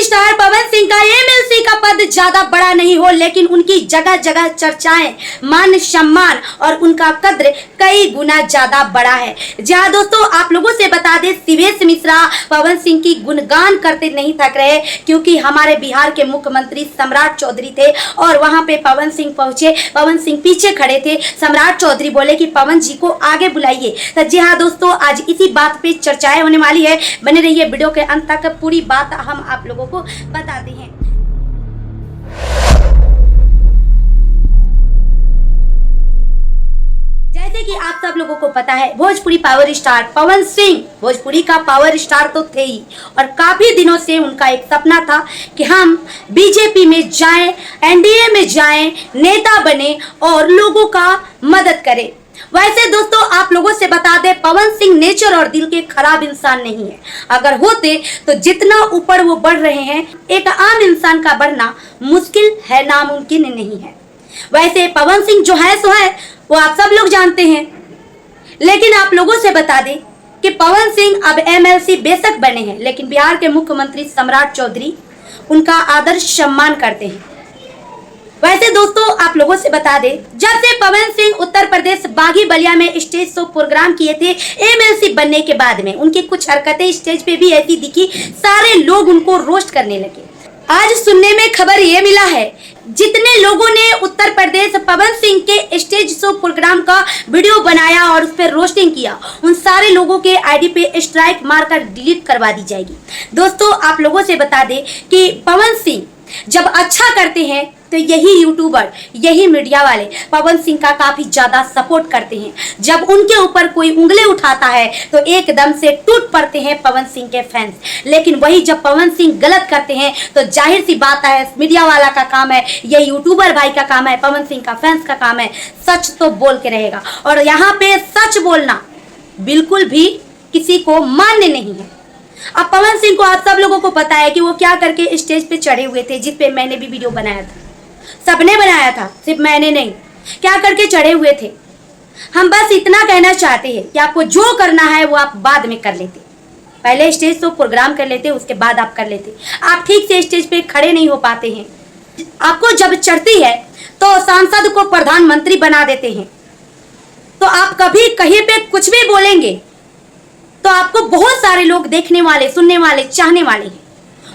Star Pawan Singh का MLC का पद ज्यादा बड़ा नहीं हो, लेकिन उनकी जगह जगह चर्चाएं, मान सम्मान और उनका कद्र कई गुना ज्यादा बड़ा है। जहां दोस्तों आप लोगों से बता दें, शिवेश मिश्रा पवन सिंह की गुणगान करते नहीं थक रहे, क्योंकि हमारे बिहार के मुख्यमंत्री सम्राट चौधरी थे और वहां पे पवन सिंह पहुंचे। पवन सिंह पीछे खड़े थे। सम्राट चौधरी बोले कि पवन जी को आगे बुलाइए। तो जी हाँ दोस्तों, आज इसी बात पे चर्चाएं होने वाली है। बने रहिए वीडियो के अंत तक, पूरी बात हम आप लोगों को बताते हैं। जैसे कि आप सब लोगों को पता है, भोजपुरी पावर स्टार पवन सिंह भोजपुरी का पावर स्टार तो थे ही, और काफी दिनों से उनका एक सपना था कि हम बीजेपी में जाएं, एनडीए में जाएं, नेता बने और लोगों का मदद करें। वैसे दोस्तों आप लोगों से बता दें, पवन सिंह नेचर और दिल के खराब इंसान नहीं है। अगर होते तो जितना ऊपर वो बढ़ रहे हैं, एक आम इंसान का बढ़ना मुश्किल है, नामुमकिन नहीं है। वैसे पवन सिंह जो है सो है, वो आप सब लोग जानते हैं। लेकिन आप लोगों से बता दें कि पवन सिंह अब एमएलसी बेशक बने हैं, लेकिन बिहार के मुख्यमंत्री सम्राट चौधरी उनका आदर सम्मान करते हैं। वैसे दोस्तों आप लोगों से बता दें, जब से पवन सिंह उत्तर प्रदेश बागी बलिया में स्टेज शो प्रोग्राम किए थे एमएलसी बनने के बाद में, उनकी कुछ हरकतें स्टेज पे भी ऐसी दिखी, सारे लोग उनको रोस्ट करने लगे। आज सुनने में खबर ये मिला है, जितने लोगों ने उत्तर प्रदेश पवन सिंह के स्टेज शो प्रोग्राम का वीडियो बनाया और उस पर रोस्टिंग किया, उन सारे लोगों के आईडी पे स्ट्राइक मारकर डिलीट करवा दी जाएगी। दोस्तों आप लोगों से बता दें कि पवन सिंह जब अच्छा करते हैं तो यही यूट्यूबर, यही मीडिया वाले पवन सिंह का काफी ज्यादा सपोर्ट करते हैं। जब उनके ऊपर कोई उंगली उठाता है तो एकदम से टूट पड़ते हैं पवन सिंह के फैंस। लेकिन वही जब पवन सिंह गलत करते हैं तो जाहिर सी बात है, मीडिया वाला का काम है, ये यूट्यूबर भाई का काम है, पवन सिंह का फैंस का काम है, सच तो बोल के रहेगा। और यहाँ पे सच बोलना बिल्कुल भी किसी को मान्य नहीं है। अब पवन सिंह को आप सब लोगों को पता है कि वो क्या करके स्टेज पे चढ़े हुए थे, जिस पे मैंने भी वीडियो बनाया था, सबने बनाया था, सिर्फ मैंने नहीं। क्या करके चढ़े हुए थे। हम बस इतना कहना चाहते हैं कि आपको जो करना है वो आप बाद में कर लेते, पहले स्टेज तो प्रोग्राम कर लेते, उसके बाद आप कर लेते। आप ठीक से स्टेज पे खड़े नहीं हो पाते हैं। आपको जब चढ़ती है तो सांसद को प्रधानमंत्री बना देते हैं, तो आप कभी कहीं पे कुछ भी बोलेंगे तो आपको बहुत सारे लोग देखने वाले, सुनने वाले, चाहने वाले हैं।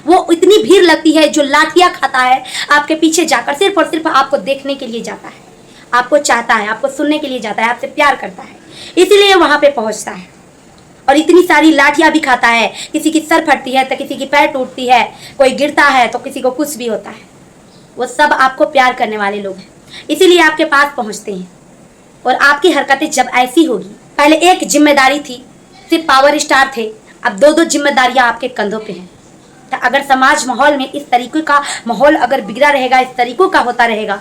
वो इतनी भीड़ लगती है, जो लाठियां खाता है आपके पीछे जाकर सिर्फ और सिर्फ आपको देखने के लिए जाता है, आपको चाहता है, आपको सुनने के लिए जाता है, आपसे प्यार करता है, इसीलिए वहां पे पहुंचता है। और इतनी सारी लाठियां भी खाता है, किसी की सर फटती है तो किसी की पैर टूटती है, कोई गिरता है तो किसी को कुछ भी होता है। वो सब आपको प्यार करने वाले लोग हैं, इसीलिए आपके पास पहुंचते हैं। और आपकी हरकतें जब ऐसी होगी, पहले एक जिम्मेदारी थी, सिर्फ पावर स्टार थे, अब दो दो जिम्मेदारियां आपके कंधों पे हैं। तो अगर समाज माहौल में इस तरीके का माहौल अगर बिगड़ा रहेगा, इस तरीकों का होता रहेगा,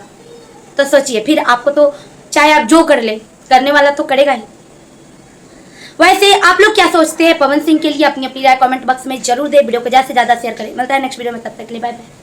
तो सोचिए फिर आपको तो चाहे आप जो कर ले, करने वाला तो करेगा ही। वैसे आप लोग क्या सोचते हैं पवन सिंह के लिए? अपनी अपनी राय कमेंट बॉक्स में जरूर दे। वीडियो को ज्यादा से ज्यादा शेयर करें। मिलता है नेक्स्ट वीडियो में, तब तक के लिए बाय बाय।